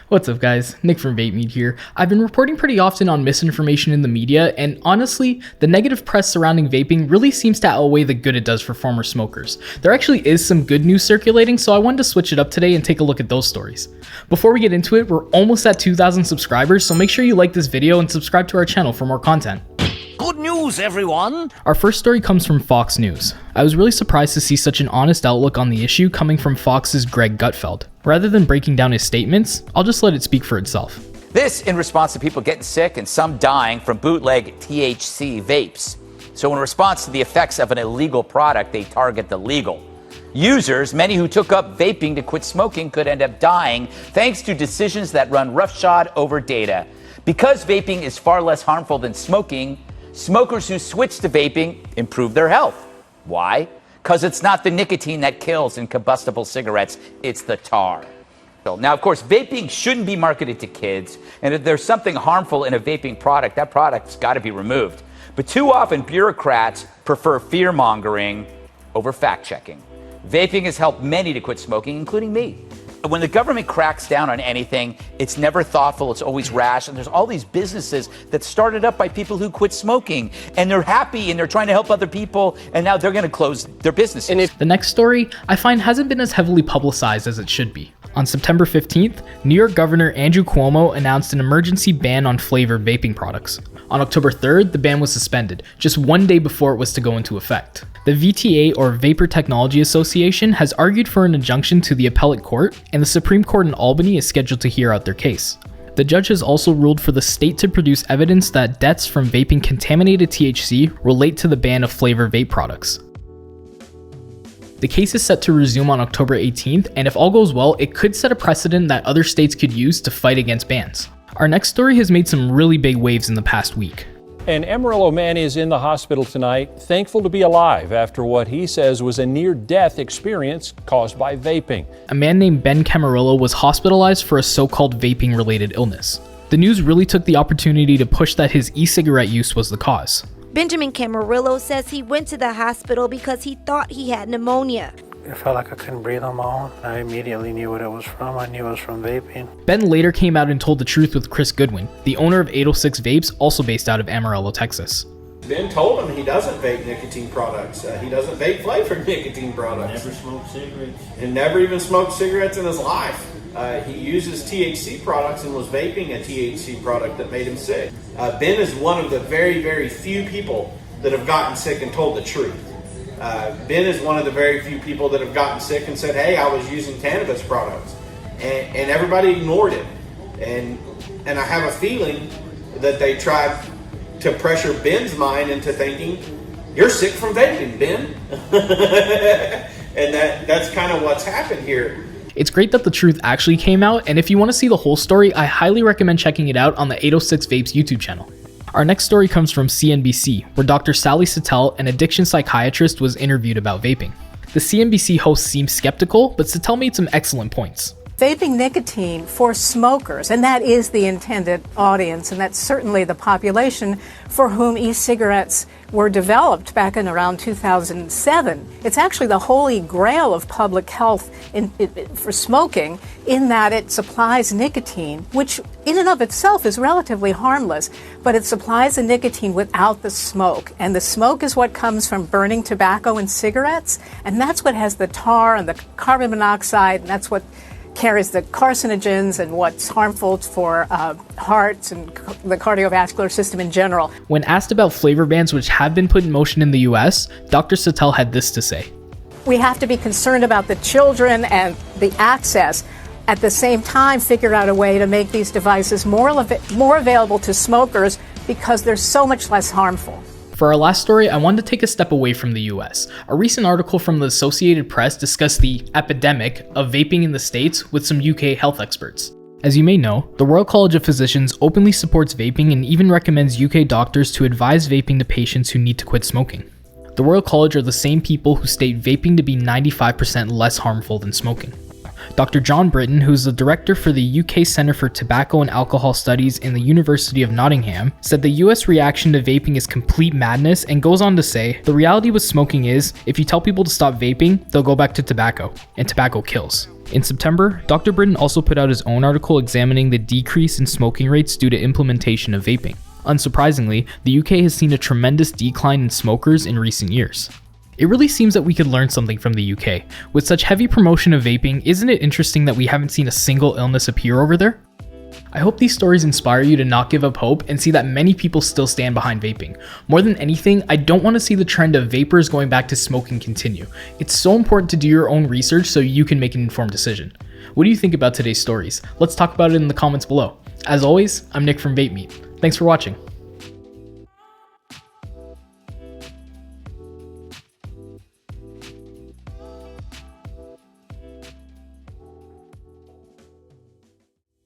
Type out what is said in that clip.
What's up guys, Nick from VapeMeet here. I've been reporting pretty often on misinformation in the media, and honestly, the negative press surrounding vaping really seems to outweigh the good it does for former smokers. There actually is some good news circulating, so I wanted to switch it up today and take a look at those stories. Before we get into it, we're almost at 2,000 subscribers, so make sure you like this video and subscribe to our channel for more content. Good news, everyone! Our first story comes from Fox News. I was really surprised to see such an honest outlook on the issue coming from Fox's Greg Gutfeld. Rather than breaking down his statements, I'll just let it speak for itself. This in response to people getting sick and some dying from bootleg THC vapes. So in response to the effects of an illegal product, they target the legal. Users, many who took up vaping to quit smoking, could end up dying thanks to decisions that run roughshod over data. Because vaping is far less harmful than smoking, smokers who switch to vaping improve their health. Why? Because it's not the nicotine that kills in combustible cigarettes, it's the tar. Now, of course, vaping shouldn't be marketed to kids, and if there's something harmful in a vaping product, that product's got to be removed. But too often, bureaucrats prefer fear-mongering over fact-checking. Vaping has helped many to quit smoking, including me. When the government cracks down on anything, it's never thoughtful, it's always rash, and there's all these businesses that started up by people who quit smoking, and they're happy and they're trying to help other people, and now they're going to close their businesses. The next story, I find hasn't been as heavily publicized as it should be. On September 15th, New York Governor Andrew Cuomo announced an emergency ban on flavored vaping products. On October 3rd, the ban was suspended, just one day before it was to go into effect. The VTA, or Vapor Technology Association, has argued for an injunction to the appellate court, and the Supreme Court in Albany is scheduled to hear out their case. The judge has also ruled for the state to produce evidence that deaths from vaping contaminated THC relate to the ban of flavored vape products. The case is set to resume on October 18th, and if all goes well, it could set a precedent that other states could use to fight against bans. Our next story has made some really big waves in the past week. An Camarillo man is in the hospital tonight, thankful to be alive after what he says was a near-death experience caused by vaping. A man named Ben Camarillo was hospitalized for a so-called vaping-related illness. The news really took the opportunity to push that his e-cigarette use was the cause. Benjamin Camarillo says he went to the hospital because he thought he had pneumonia. I felt like I couldn't breathe on my own. I immediately knew what it was from. I knew it was from vaping. Ben later came out and told the truth with Chris Goodwin, the owner of 806 Vapes, also based out of Camarillo, Texas. Ben told him he doesn't vape nicotine products. He doesn't vape flavored nicotine products. Never smoked cigarettes. And never even smoked cigarettes in his life. He uses THC products and was vaping a THC product that made him sick. Ben is one of the very, very few people that have gotten sick and told the truth. Ben is one of the very few people that have gotten sick and said, hey, I was using cannabis products. And everybody ignored it. And I have a feeling that they tried to pressure Ben's mind into thinking, you're sick from vaping, Ben. And that's kind of what's happened here. It's great that the truth actually came out, and if you want to see the whole story, I highly recommend checking it out on the 806 Vapes YouTube channel. Our next story comes from CNBC, where Dr. Sally Satel, an addiction psychiatrist, was interviewed about vaping. The CNBC host seemed skeptical, but Satel made some excellent points. Vaping nicotine for smokers, and that is the intended audience, and that's certainly the population for whom e-cigarettes were developed back in around 2007. It's actually the holy grail of public health for smoking, in that it supplies nicotine, which in and of itself is relatively harmless, but it supplies the nicotine without the smoke. And the smoke is what comes from burning tobacco and cigarettes, and that's what has the tar and the carbon monoxide, and that's what carries the carcinogens and what's harmful for hearts and the cardiovascular system in general. When asked about flavor bans which have been put in motion in the US, Dr. Satel had this to say. We have to be concerned about the children and the access. At the same time, figure out a way to make these devices more available to smokers because they're so much less harmful. For our last story, I wanted to take a step away from the US. A recent article from the Associated Press discussed the epidemic of vaping in the States with some UK health experts. As you may know, the Royal College of Physicians openly supports vaping and even recommends UK doctors to advise vaping to patients who need to quit smoking. The Royal College are the same people who state vaping to be 95% less harmful than smoking. Dr. John Britton, who is the director for the UK Centre for Tobacco and Alcohol Studies in the University of Nottingham, said the US reaction to vaping is complete madness, and goes on to say, the reality with smoking is, if you tell people to stop vaping, they'll go back to tobacco, and tobacco kills. In September, Dr. Britton also put out his own article examining the decrease in smoking rates due to implementation of vaping. Unsurprisingly, the UK has seen a tremendous decline in smokers in recent years. It really seems that we could learn something from the UK. With such heavy promotion of vaping, isn't it interesting that we haven't seen a single illness appear over there? I hope these stories inspire you to not give up hope and see that many people still stand behind vaping. More than anything, I don't want to see the trend of vapors going back to smoking continue. It's so important to do your own research so you can make an informed decision. What do you think about today's stories? Let's talk about it in the comments below. As always, I'm Nick from VapeMeet. Thanks for watching.